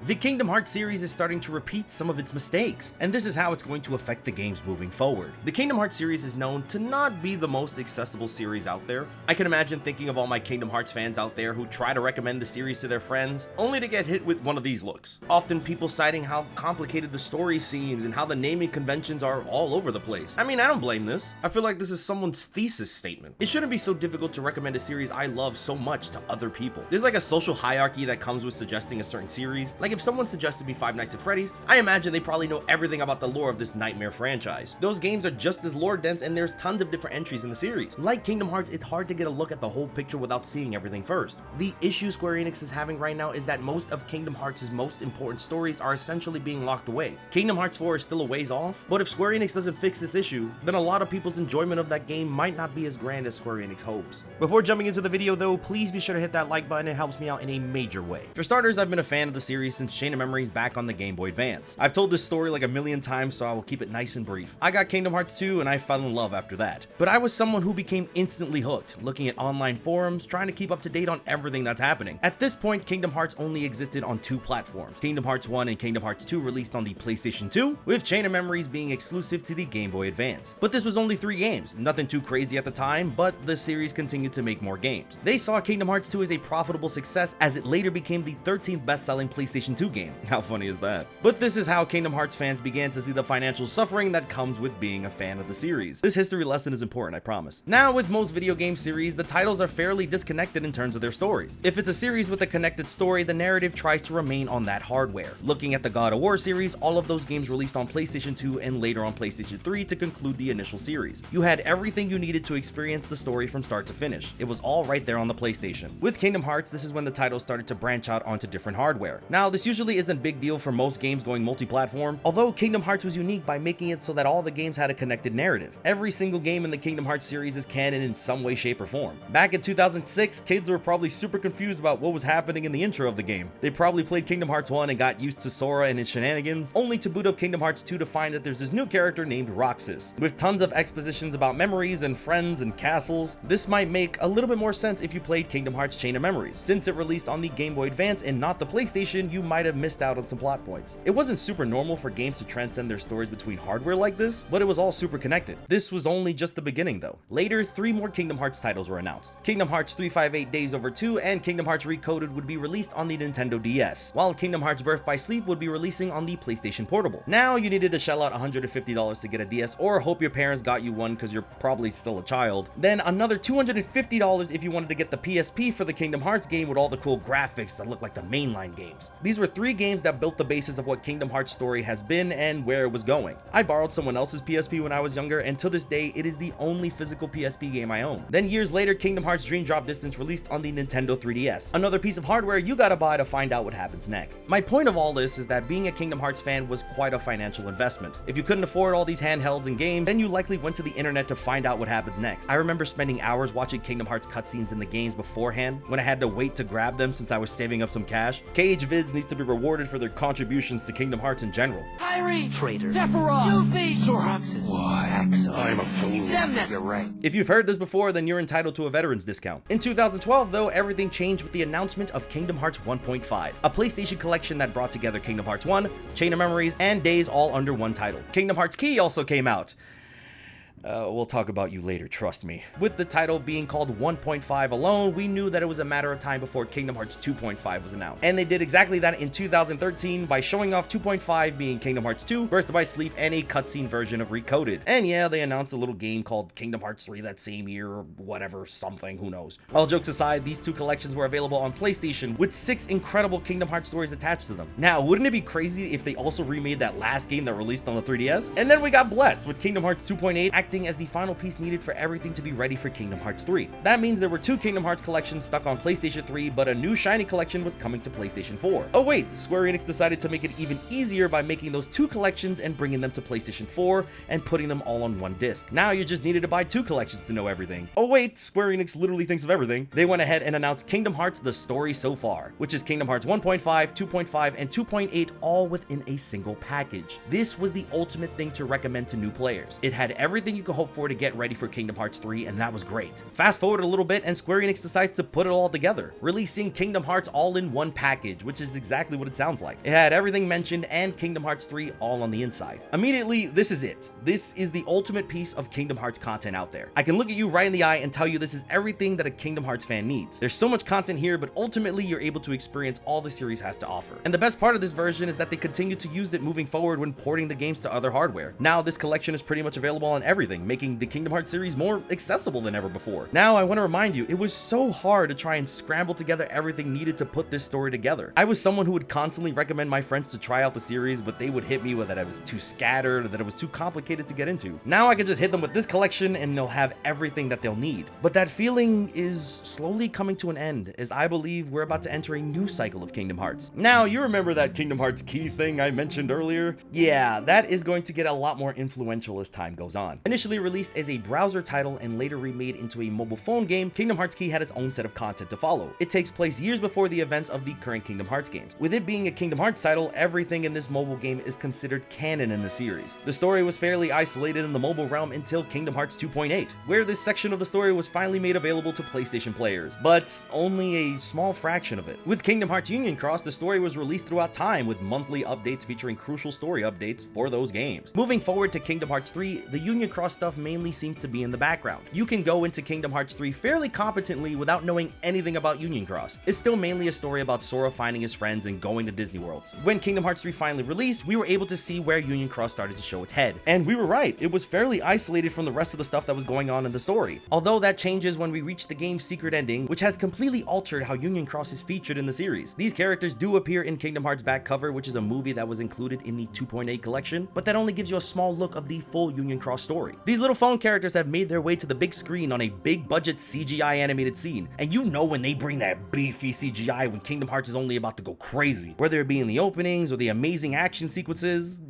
The Kingdom Hearts series is starting to repeat some of its mistakes, and this is how it's going to affect the games moving forward. The Kingdom Hearts series is known to not be the most accessible series out there. I can imagine thinking of all my Kingdom Hearts fans out there who try to recommend the series to their friends, only to get hit with one of these looks. Often people citing how complicated the story seems and how the naming conventions are all over the place. I mean, I don't blame this. I feel like this is someone's thesis statement. It shouldn't be so difficult to recommend a series I love so much to other people. There's like a social hierarchy that comes with suggesting a certain series. Like if someone suggested me Five Nights at Freddy's, I imagine they probably know everything about the lore of this nightmare franchise. Those games are just as lore dense and there's tons of different entries in the series. Like Kingdom Hearts, it's hard to get a look at the whole picture without seeing everything first. The issue Square Enix is having right now is that most of Kingdom Hearts' most important stories are essentially being locked away. Kingdom Hearts 4 is still a ways off, but if Square Enix doesn't fix this issue, then a lot of people's enjoyment of that game might not be as grand as Square Enix hopes. Before jumping into the video though, please be sure to hit that like button, it helps me out in a major way. For starters, I've been a fan of the series since Chain of Memories back on the Game Boy Advance. I've told this story like a million times, so I will keep it nice and brief. I got Kingdom Hearts 2 and I fell in love after that. But I was someone who became instantly hooked, looking at online forums, trying to keep up to date on everything that's happening. At this point, Kingdom Hearts only existed on two platforms, Kingdom Hearts 1 and Kingdom Hearts 2 released on the PlayStation 2, with Chain of Memories being exclusive to the Game Boy Advance. But this was only 3 games, nothing too crazy at the time, but the series continued to make more games. They saw Kingdom Hearts 2 as a profitable success as it later became the 13th best-selling PlayStation 2 game. How funny is that? But this is how Kingdom Hearts fans began to see the financial suffering that comes with being a fan of the series. This history lesson is important, I promise. Now, with most video game series, the titles are fairly disconnected in terms of their stories. If it's a series with a connected story, the narrative tries to remain on that hardware. Looking at the God of War series, all of those games released on PlayStation 2 and later on PlayStation 3 to conclude the initial series. You had everything you needed to experience the story from start to finish. It was all right there on the PlayStation. With Kingdom Hearts, this is when the titles started to branch out onto different hardware. Now, this usually isn't a big deal for most games going multi-platform, although Kingdom Hearts was unique by making it so that all the games had a connected narrative. Every single game in the Kingdom Hearts series is canon in some way, shape, or form. Back in 2006, kids were probably super confused about what was happening in the intro of the game. They probably played Kingdom Hearts 1 and got used to Sora and his shenanigans, only to boot up Kingdom Hearts 2 to find that there's this new character named Roxas, with tons of expositions about memories and friends and castles. This might make a little bit more sense if you played Kingdom Hearts Chain of Memories. Since it released on the Game Boy Advance and not the PlayStation, you might have missed out on some plot points. It wasn't super normal for games to transcend their stories between hardware like this, but it was all super connected. This was only just the beginning though. Later, 3 more Kingdom Hearts titles were announced. Kingdom Hearts 358 Days Over 2 and Kingdom Hearts Recoded would be released on the Nintendo DS, while Kingdom Hearts Birth by Sleep would be releasing on the PlayStation Portable. Now you needed to shell out $150 to get a DS or hope your parents got you one because you're probably still a child. Then another $250 if you wanted to get the PSP for the Kingdom Hearts game with all the cool graphics that look like the mainline games. These were 3 games that built the basis of what Kingdom Hearts story has been and where it was going. I borrowed someone else's PSP when I was younger, and to this day, it is the only physical PSP game I own. Then years later, Kingdom Hearts Dream Drop Distance released on the Nintendo 3DS. Another piece of hardware you gotta buy to find out what happens next. My point of all this is that being a Kingdom Hearts fan was quite a financial investment. If you couldn't afford all these handhelds and games, then you likely went to the internet to find out what happens next. I remember spending hours watching Kingdom Hearts cutscenes in the games beforehand when I had to wait to grab them since I was saving up some cash. KHVids needs to be rewarded for their contributions to Kingdom Hearts in general. Kyrie! Traitor! Sephiroth! Yuffie! Roxas! Axel! I'm a fool. Xemnas! You're right. If you've heard this before, then you're entitled to a veteran's discount. In 2012 though, everything changed with the announcement of Kingdom Hearts 1.5, a PlayStation collection that brought together Kingdom Hearts 1, Chain of Memories, and Days all under one title. Kingdom Hearts Key also came out. We'll talk about you later, trust me. With the title being called 1.5 alone, we knew that it was a matter of time before Kingdom Hearts 2.5 was announced. And they did exactly that in 2013 by showing off 2.5 being Kingdom Hearts 2, Birth by Sleep, and a cutscene version of Recoded. And yeah, they announced a little game called Kingdom Hearts 3 that same year, or whatever, something, who knows. All jokes aside, these 2 collections were available on PlayStation with 6 incredible Kingdom Hearts stories attached to them. Now, wouldn't it be crazy if they also remade that last game that released on the 3DS? And then we got blessed with Kingdom Hearts 2.8 acting as the final piece needed for everything to be ready for Kingdom Hearts 3. That means there were 2 Kingdom Hearts collections stuck on PlayStation 3, but a new shiny collection was coming to PlayStation 4. Oh wait, Square Enix decided to make it even easier by making those 2 collections and bringing them to PlayStation 4 and putting them all on one disc. Now you just needed to buy 2 collections to know everything. Oh wait, Square Enix literally thinks of everything. They went ahead and announced Kingdom Hearts The Story So Far, which is Kingdom Hearts 1.5, 2.5, and 2.8 all within a single package. This was the ultimate thing to recommend to new players. It had everything everything you could hope for to get ready for Kingdom Hearts 3, and that was great. Fast forward a little bit and Square Enix decides to put it all together, releasing Kingdom Hearts all in one package, which is exactly what it sounds like. It had everything mentioned and Kingdom Hearts 3 all on the inside. Immediately, this is it. This is the ultimate piece of Kingdom Hearts content out there. I can look at you right in the eye and tell you this is everything that a Kingdom Hearts fan needs. There's so much content here, but ultimately you're able to experience all the series has to offer. And the best part of this version is that they continue to use it moving forward when porting the games to other hardware. Now this collection is pretty much available on everything, making the Kingdom Hearts series more accessible than ever before. Now I want to remind you, it was so hard to try and scramble together everything needed to put this story together. I was someone who would constantly recommend my friends to try out the series, but they would hit me with that I was too scattered or that it was too complicated to get into. Now I can just hit them with this collection and they'll have everything that they'll need. But that feeling is slowly coming to an end, as I believe we're about to enter a new cycle of Kingdom Hearts. Now, you remember that Kingdom Hearts key thing I mentioned earlier? Yeah, that is going to get a lot more influential as time goes on. Initially released as a browser title and later remade into a mobile phone game, Kingdom Hearts Key had its own set of content to follow. It takes place years before the events of the current Kingdom Hearts games. With it being a Kingdom Hearts title, everything in this mobile game is considered canon in the series. The story was fairly isolated in the mobile realm until Kingdom Hearts 2.8, where this section of the story was finally made available to PlayStation players, but only a small fraction of it. With Kingdom Hearts Union Cross, the story was released throughout time with monthly updates featuring crucial story updates for those games. Moving forward to Kingdom Hearts 3, the Union Cross stuff mainly seems to be in the background. You can go into Kingdom Hearts 3 fairly competently without knowing anything about Union Cross. It's still mainly a story about Sora finding his friends and going to Disney Worlds. When Kingdom Hearts 3 finally released, we were able to see where Union Cross started to show its head. And we were right, it was fairly isolated from the rest of the stuff that was going on in the story. Although that changes when we reach the game's secret ending, which has completely altered how Union Cross is featured in the series. These characters do appear in Kingdom Hearts back cover, which is a movie that was included in the 2.8 collection, but that only gives you a small look of the full Union Cross story. These little phone characters have made their way to the big screen on a big budget CGI animated scene, and you know when they bring that beefy CGI when Kingdom Hearts is only about to go crazy, whether it be in the openings or the amazing action sequences,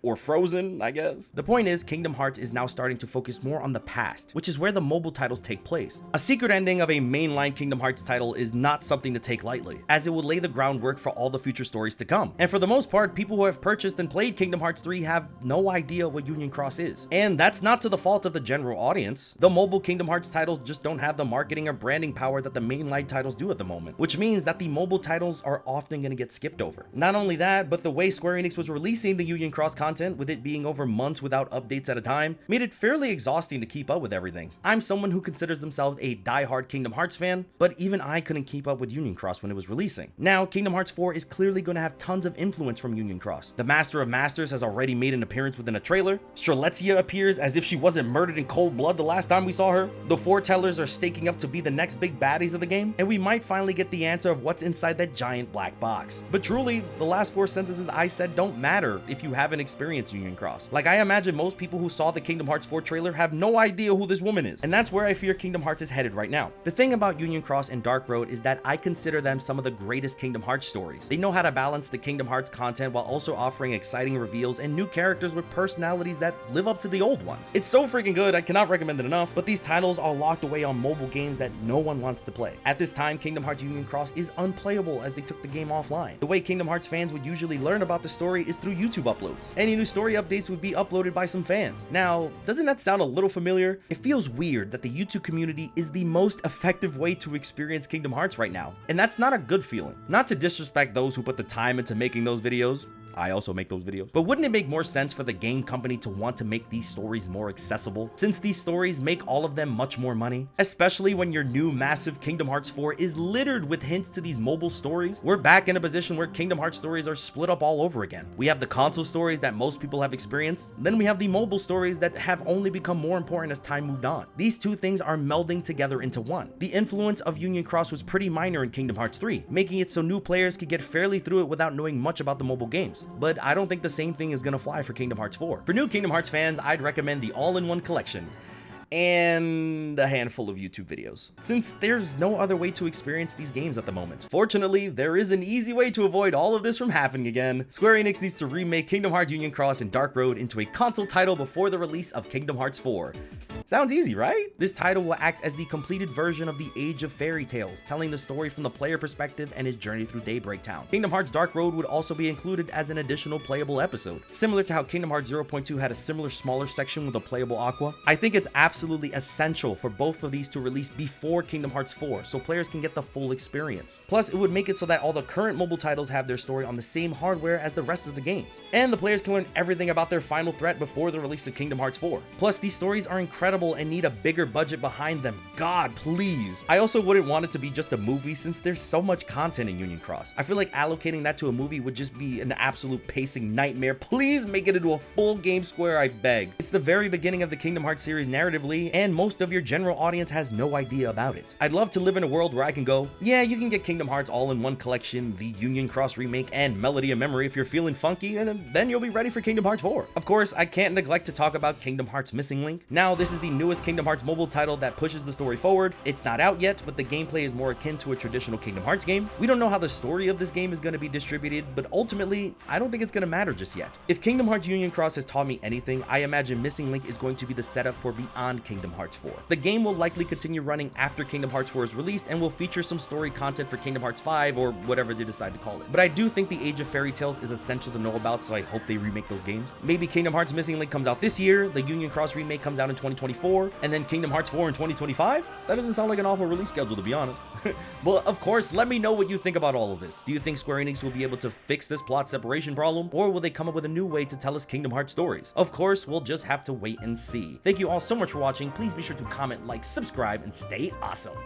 or Frozen, I guess. The point is, Kingdom Hearts is now starting to focus more on the past, which is where the mobile titles take place. A secret ending of a mainline Kingdom Hearts title is not something to take lightly, as it will lay the groundwork for all the future stories to come. And for the most part, people who have purchased and played Kingdom Hearts 3 have no idea what Union Cross is. And that's not to the fault of the general audience. The mobile Kingdom Hearts titles just don't have the marketing or branding power that the mainline titles do at the moment, which means that the mobile titles are often going to get skipped over. Not only that, but the way Square Enix was releasing the Union Cross content, with it being over months without updates at a time, made it fairly exhausting to keep up with everything. I'm someone who considers themselves a die-hard Kingdom Hearts fan, but even I couldn't keep up with Union Cross when it was releasing. Now, Kingdom Hearts 4 is clearly going to have tons of influence from Union Cross. The Master of Masters has already made an appearance within a trailer. Strelitzia appears as if she wasn't murdered in cold blood the last time we saw her. The foretellers are staking up to be the next big baddies of the game, and we might finally get the answer of what's inside that giant black box. But truly, the last 4 sentences I said don't matter if you haven't experienced Union Cross. Like, I imagine most people who saw the Kingdom Hearts 4 trailer have no idea who this woman is, and that's where I fear Kingdom Hearts is headed right now. The thing about Union Cross and Dark Road is that I consider them some of the greatest Kingdom Hearts stories. They know how to balance the Kingdom Hearts content while also offering exciting reveals and new characters with personalities that live up to the old ones. It's so freaking good, I cannot recommend it enough, but these titles are locked away on mobile games that no one wants to play. At this time, Kingdom Hearts Union Cross is unplayable as they took the game offline. The way Kingdom Hearts fans would usually learn about the story is through YouTube uploads. Any new story updates would be uploaded by some fans. Now, doesn't that sound a little familiar? It feels weird that the YouTube community is the most effective way to experience Kingdom Hearts right now, and that's not a good feeling. Not to disrespect those who put the time into making those videos, I also make those videos. But wouldn't it make more sense for the game company to want to make these stories more accessible, since these stories make all of them much more money? Especially when your new massive Kingdom Hearts 4 is littered with hints to these mobile stories. We're back in a position where Kingdom Hearts stories are split up all over again. We have the console stories that most people have experienced, then we have the mobile stories that have only become more important as time moved on. These two things are melding together into one. The influence of Union Cross was pretty minor in Kingdom Hearts 3, making it so new players could get fairly through it without knowing much about the mobile games. But I don't think the same thing is gonna fly for Kingdom Hearts 4. For new Kingdom Hearts fans, I'd recommend the all-in-one collection and a handful of YouTube videos, since there's no other way to experience these games at the moment. Fortunately, there is an easy way to avoid all of this from happening again. Square Enix needs to remake Kingdom Hearts Union Cross and Dark Road into a console title before the release of Kingdom Hearts 4. Sounds easy, right? This title will act as the completed version of the Age of Fairy Tales, telling the story from the player perspective and his journey through Daybreak Town. Kingdom Hearts Dark Road would also be included as an additional playable episode. Similar to how Kingdom Hearts 0.2 had a similar smaller section with a playable Aqua, I think it's absolutely essential for both of these to release before Kingdom Hearts 4 so players can get the full experience. Plus, it would make it so that all the current mobile titles have their story on the same hardware as the rest of the games. And the players can learn everything about their final threat before the release of Kingdom Hearts 4. Plus, these stories are incredible and need a bigger budget behind them. God, please. I also wouldn't want it to be just a movie since there's so much content in Union Cross. I feel like allocating that to a movie would just be an absolute pacing nightmare. Please make it into a full game, Square, I beg. It's the very beginning of the Kingdom Hearts series narratively, and most of your general audience has no idea about it. I'd love to live in a world where I can go, yeah, you can get Kingdom Hearts all in one collection, the Union Cross remake, and Melody of Memory if you're feeling funky, and then you'll be ready for Kingdom Hearts 4. Of course, I can't neglect to talk about Kingdom Hearts Missing Link. Now, this is the newest Kingdom Hearts mobile title that pushes the story forward. It's not out yet, but the gameplay is more akin to a traditional Kingdom Hearts game. We don't know how the story of this game is going to be distributed, but ultimately, I don't think it's going to matter just yet. If Kingdom Hearts Union Cross has taught me anything, I imagine Missing Link is going to be the setup for beyond Kingdom Hearts 4. The game will likely continue running after Kingdom Hearts 4 is released and will feature some story content for Kingdom Hearts 5 or whatever they decide to call it. But I do think the Age of Fairy Tales is essential to know about, so I hope they remake those games. Maybe Kingdom Hearts Missing Link comes out this year, the Union Cross remake comes out in 2024, and then Kingdom Hearts 4 in 2025? That doesn't sound like an awful release schedule, to be honest. Well, of course, let me know what you think about all of this. Do you think Square Enix will be able to fix this plot separation problem, or will they come up with a new way to tell us Kingdom Hearts stories? Of course, we'll just have to wait and see. Thank you all so much for watching. Please be sure to comment, like, subscribe, and stay awesome.